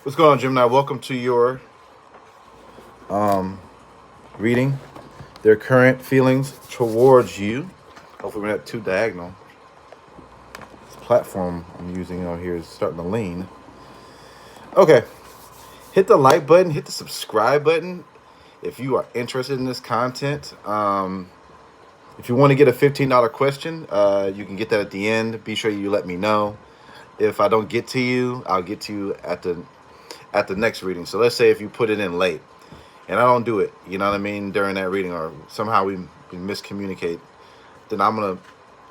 What's going on, Gemini? Welcome to your reading. Their current feelings towards you. Hopefully, we're not too diagonal. This platform I'm using out here is starting to lean. Okay, hit the like button, hit the subscribe button if you are interested in this content. If you want to get a $15 question, you can get that at the end. Be sure you let me know. If I don't get to you, I'll get to you at the next reading. So let's say if you put it in late and I don't do it, you know what I mean, during that reading, or somehow we miscommunicate, then I'm going to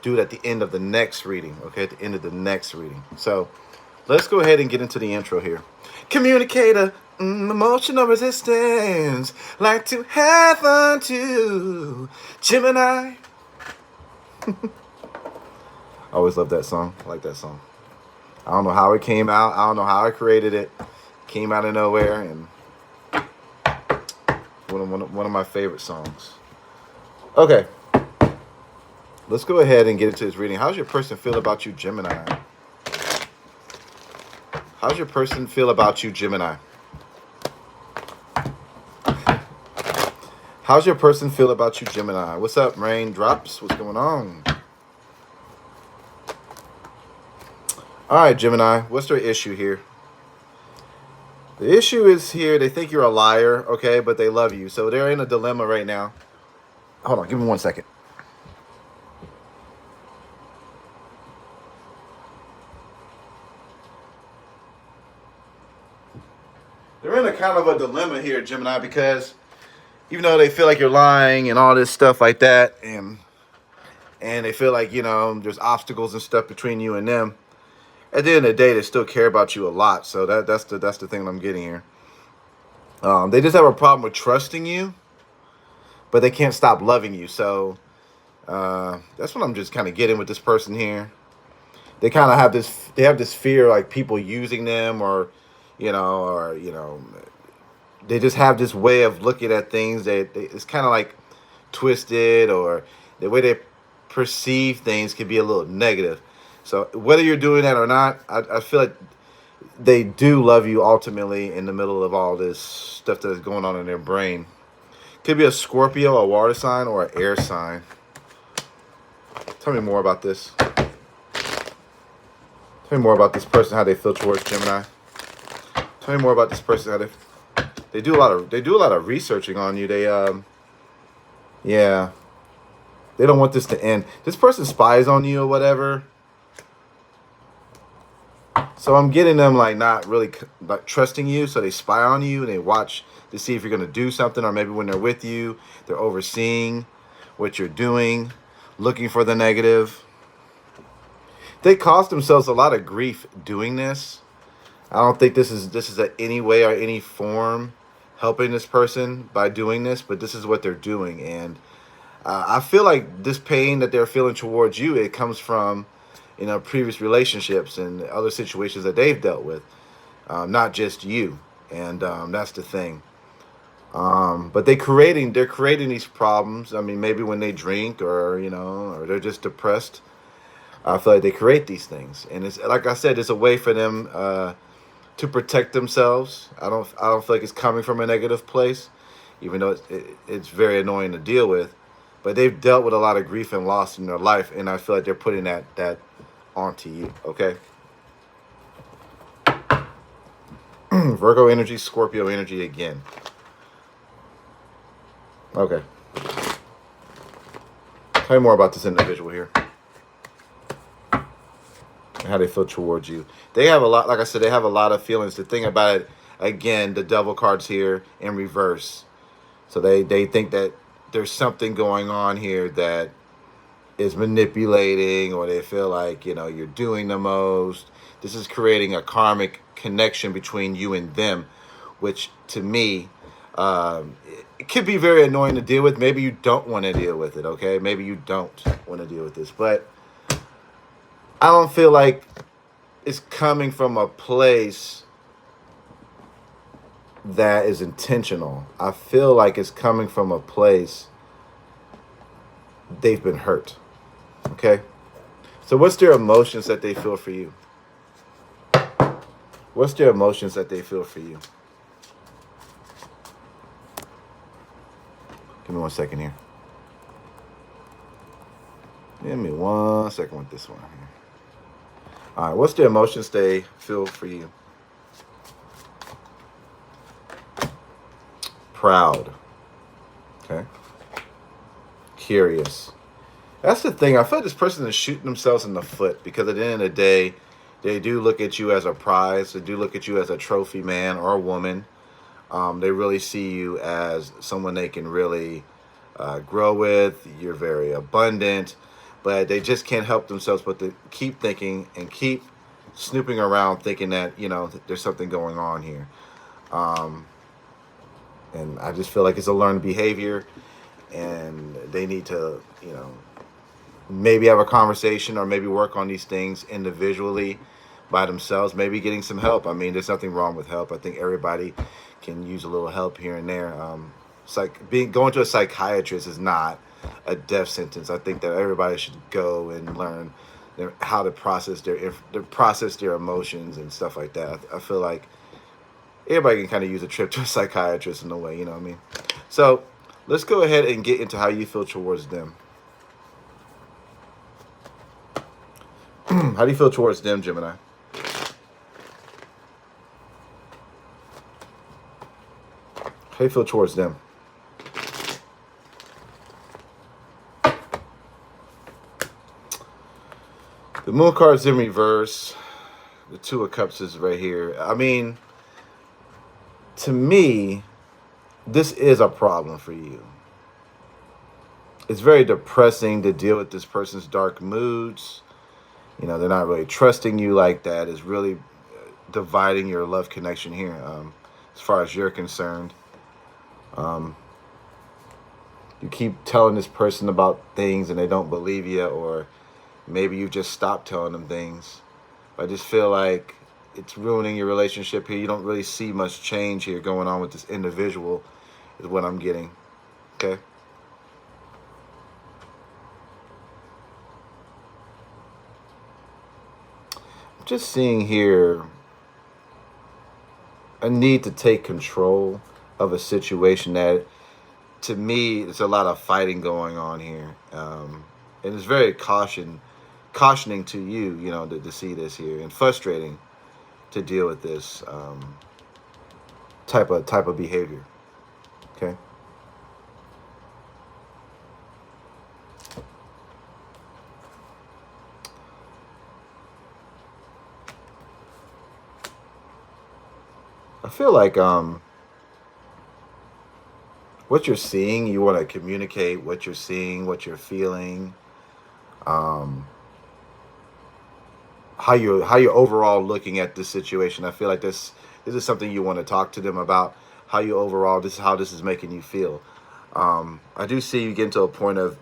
do it at the end of the next reading, okay, at the end of the next reading. So let's go ahead and get into the intro here. Communicator, emotional resistance, like to have unto Gemini. I always love that song. I like that song. I don't know how it came out. I don't know how I created it. Came out of nowhere, and one of my favorite songs. Okay. Let's go ahead and get into this reading. How's your person feel about you, Gemini? How's your person feel about you, Gemini? How's your person feel about you, Gemini? What's up, Raindrops? What's going on? All right, Gemini. What's their issue here? The issue is here. They think you're a liar, okay, but they love you. So they're in a dilemma right now. Hold on. Give me 1 second. They're in a kind of a dilemma here, Gemini, because even though they feel like you're lying and all this stuff like that, and they feel like, there's obstacles and stuff between you and them, at the end of the day, they still care about you a lot. So that's the thing that I'm getting here. They just have a problem with trusting you, but they can't stop loving you. So that's what I'm just kind of getting with this person here. They kind of have this fear, like people using them, or they just have this way of looking at things that it's kind of like twisted, or the way they perceive things can be a little negative. So whether you're doing that or not, I feel like they do love you ultimately in the middle of all this stuff that's going on in their brain. Could be a Scorpio, a water sign, or an air sign. Tell me more about this. Tell me more about this person, how they feel towards Gemini. Tell me more about this person, how they do a lot of researching on you. They they don't want this to end. This person spies on you or whatever. So I'm getting them like not really like trusting you. So they spy on you and they watch to see if you're going to do something, or maybe when they're with you, they're overseeing what you're doing, looking for the negative. They cost themselves a lot of grief doing this. I don't think this is in any way or any form helping this person by doing this, but this is what they're doing. And I feel like this pain that they're feeling towards you, it comes from previous relationships and other situations that they've dealt with, not just you. And that's the thing. But they're creating these problems. I mean, maybe when they drink, or or they're just depressed. I feel like they create these things, and it's like I said, it's a way for them to protect themselves. I don't feel like it's coming from a negative place, even though it's very annoying to deal with. But they've dealt with a lot of grief and loss in their life, and I feel like they're putting that onto you. Okay. Virgo energy, Scorpio energy again. Okay. Tell me more about this individual here and how they feel towards you. They have a lot, like I said, they have a lot of feelings. The thing about it, again, the devil card's here in reverse. So they think that there's something going on here that is manipulating, or they feel like, you're doing the most. This is creating a karmic connection between you and them, which to me, it could be very annoying to deal with. Maybe you don't want to deal with it, okay? Maybe you don't want to deal with this, but I don't feel like it's coming from a place that is intentional. I feel like it's coming from a place they've been hurt. Okay? So what's their emotions that they feel for you? What's their emotions that they feel for you? Give me 1 second here. Give me 1 second with this one here. All right, what's the emotions they feel for you? Proud. Okay. Curious. That's the thing. I feel like this person is shooting themselves in the foot because at the end of the day, they do look at you as a prize. They do look at you as a trophy man or a woman. They really see you as someone they can really grow with. You're very abundant, but they just can't help themselves but to keep thinking and keep snooping around thinking that, there's something going on here. And I just feel like it's a learned behavior and they need to, maybe have a conversation or maybe work on these things individually by themselves, maybe getting some help. I mean, there's nothing wrong with help. I think everybody can use a little help here and there. Going to a psychiatrist is not a death sentence. I think that everybody should go and learn how to process their emotions and stuff like that. I feel like everybody can kind of use a trip to a psychiatrist in a way, you know what I mean? So let's go ahead and get into how you feel towards them. How do you feel towards them, Gemini? How do you feel towards them? The Moon card's in reverse. The Two of Cups is right here. I mean, to me, this is a problem for you. It's very depressing to deal with this person's dark moods. They're not really trusting you like that. It's really dividing your love connection here, as far as you're concerned. You keep telling this person about things and they don't believe you, or maybe you just stopped telling them things. I just feel like it's ruining your relationship here. You don't really see much change here going on with this individual, is what I'm getting. Okay? I'm just seeing here a need to take control of a situation that, to me, there's a lot of fighting going on here. And it's very cautioning to you, to see this here, and frustrating to deal with this type of behavior. Okay. I feel like what you're seeing, you want to communicate what you're seeing, what you're feeling, how you're overall looking at this situation. I feel like this is something you want to talk to them about. How you overall, this is how this is making you feel. I do see you getting to a point of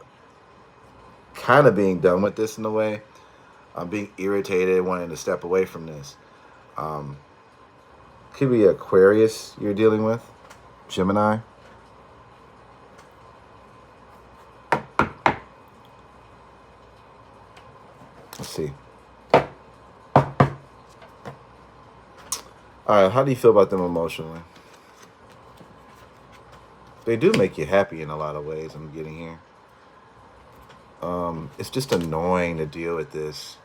kind of being done with this in a way. Being irritated, wanting to step away from this. Could be Aquarius you're dealing with, Gemini. Let's see. All right, how do you feel about them emotionally? They do make you happy in a lot of ways, I'm getting here. It's just annoying to deal with this.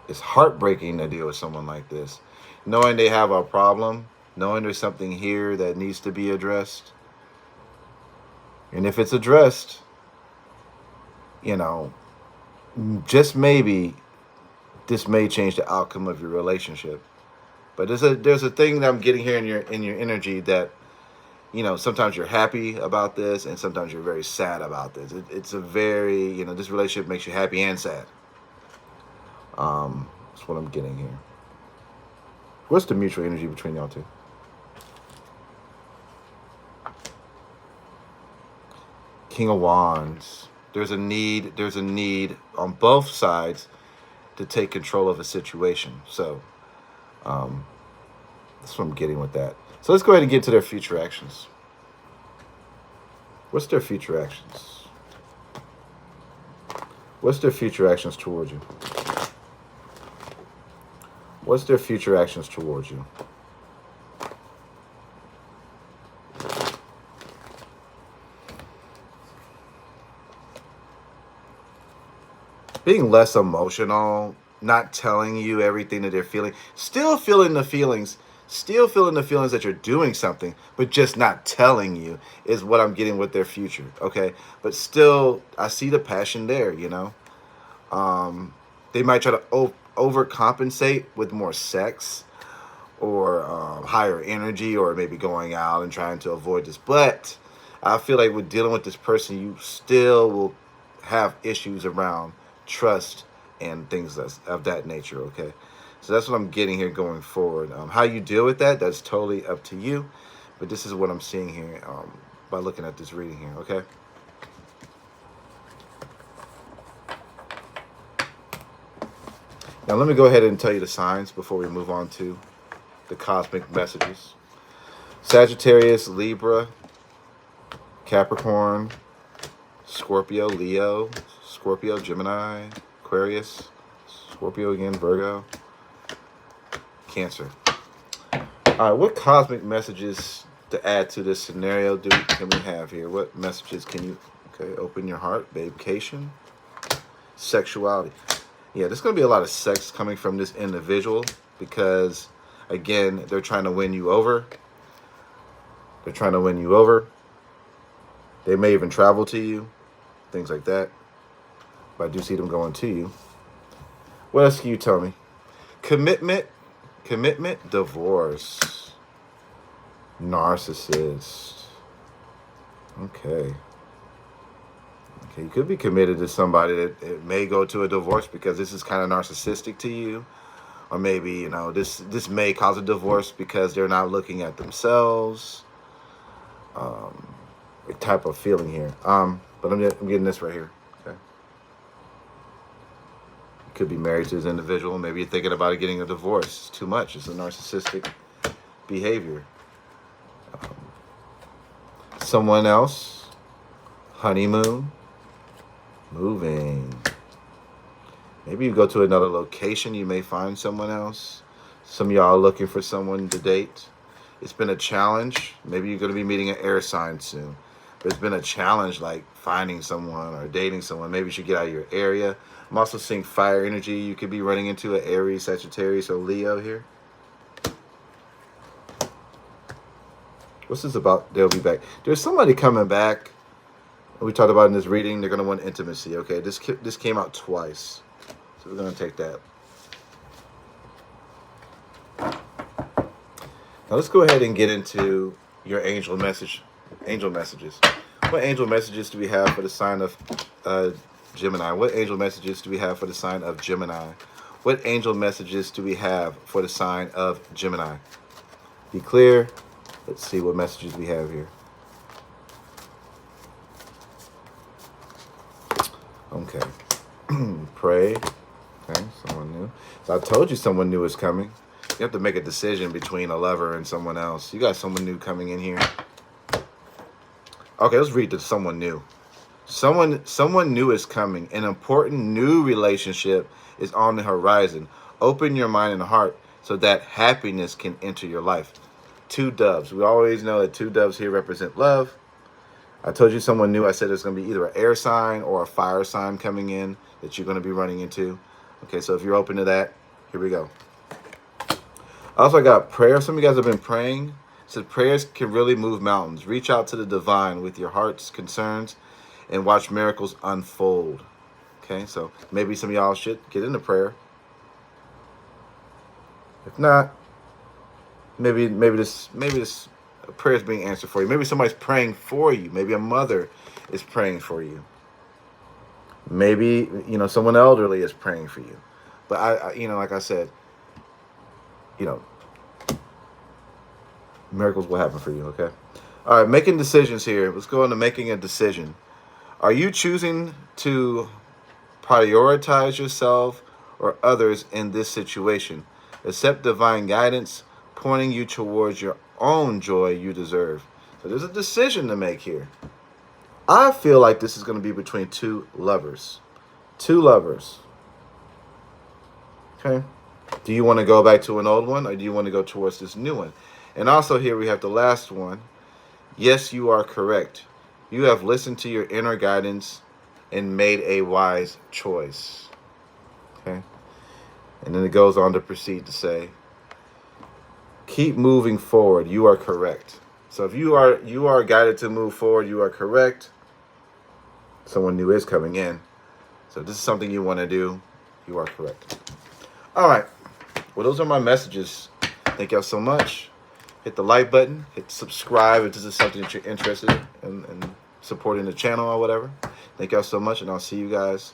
It's heartbreaking to deal with someone like this. Knowing they have a problem, knowing there's something here that needs to be addressed. And if it's addressed, just maybe this may change the outcome of your relationship. But there's a thing that I'm getting here in your energy that, sometimes you're happy about this and sometimes you're very sad about this. It's a very, this relationship makes you happy and sad. That's what I'm getting here. What's the mutual energy between y'all two? King of Wands. There's a need on both sides to take control of a situation. So, that's what I'm getting with that. So let's go ahead and get to their future actions. What's their future actions? What's their future actions towards you? What's their future actions towards you? Being less emotional, not telling you everything that they're feeling, still feeling the feelings that you're doing something, but just not telling you is what I'm getting with their future. Okay. But still, I see the passion there, you know? They might try to overcompensate with more sex or higher energy, or maybe going out and trying to avoid this. But I feel like with dealing with this person, you still will have issues around trust and things of that nature. Okay, so that's what I'm getting here going forward. How you deal with that, that's totally up to you. But this is what I'm seeing here by looking at this reading here. Okay. Now let me go ahead and tell you the signs before we move on to the cosmic messages. Sagittarius, Libra, Capricorn, Scorpio, Leo, Scorpio, Gemini, Aquarius, Scorpio again, Virgo, Cancer. All right, what cosmic messages to add to this scenario can we have here? What messages can you, okay, open your heart, vacation, sexuality. Yeah, there's going to be a lot of sex coming from this individual because, again, they're trying to win you over. They're trying to win you over. They may even travel to you, things like that. But I do see them going to you. What else can you tell me? Commitment, divorce, narcissist. Okay. Okay, you could be committed to somebody that it may go to a divorce because this is kind of narcissistic to you. Or maybe, you know, this may cause a divorce because they're not looking at themselves. A type of feeling here. But I'm getting this right here. Okay. You could be married to this individual. Maybe you're thinking about getting a divorce. It's too much. It's a narcissistic behavior. Someone else. Honeymoon. Moving. Maybe you go to another location. You may find someone else. Some of y'all are looking for someone to date. It's been a challenge. Maybe you're going to be meeting an air sign soon. But it's been a challenge, like finding someone or dating someone. Maybe you should get out of your area. I'm also seeing fire energy. You could be running into an Aries, Sagittarius, or Leo here. What's this about? They'll be back. There's somebody coming back. We talked about in this reading. They're going to want intimacy. Okay, this came out twice. So we're going to take that. Now let's go ahead and get into your angel messages. What angel messages do we have for the sign of Gemini? What angel messages do we have for the sign of Gemini? What angel messages do we have for the sign of Gemini? Be clear. Let's see what messages we have here. Okay. Pray. Okay, someone new. So I told you someone new is coming. You have to make a decision between a lover and someone else. You got someone new coming in here. Okay, let's read to someone new. Someone new is coming. An important new relationship is on the horizon. Open your mind and heart so that happiness can enter your life. Two doves. We always know that two doves here represent love. I told you someone new. I said there's going to be either an air sign or a fire sign coming in that you're going to be running into. Okay, so if you're open to that, here we go. Also, I got prayer. Some of you guys have been praying. It said prayers can really move mountains. Reach out to the divine with your heart's concerns and watch miracles unfold. Okay, so maybe some of y'all should get into prayer. If not, maybe this prayer is being answered for you. Maybe somebody's praying for you. Maybe a mother is praying for you. Maybe, you know, someone elderly is praying for you. But I you know, like I said, you know, miracles will happen for you, okay? All right, making decisions here. Let's go into making a decision. Are you choosing to prioritize yourself or others in this situation? Accept divine guidance, pointing you towards your own joy you deserve. So there's a decision to make here. I feel like this is going to be between two lovers. Two lovers. Okay? Do you want to go back to an old one, or do you want to go towards this new one? And also here we have the last one. Yes, you are correct. You have listened to your inner guidance and made a wise choice. Okay? And then it goes on to proceed to say, keep moving forward. You are correct. So if you are guided to move forward, you are correct. Someone new is coming in. So if this is something you want to do, you are correct. All right. Well, those are my messages. Thank y'all so much. Hit the like button. Hit subscribe if this is something that you're interested in supporting the channel or whatever. Thank y'all so much, and I'll see you guys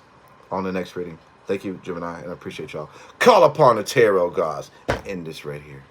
on the next reading. Thank you, Gemini, and I appreciate y'all. Call upon the tarot gods and end this right here.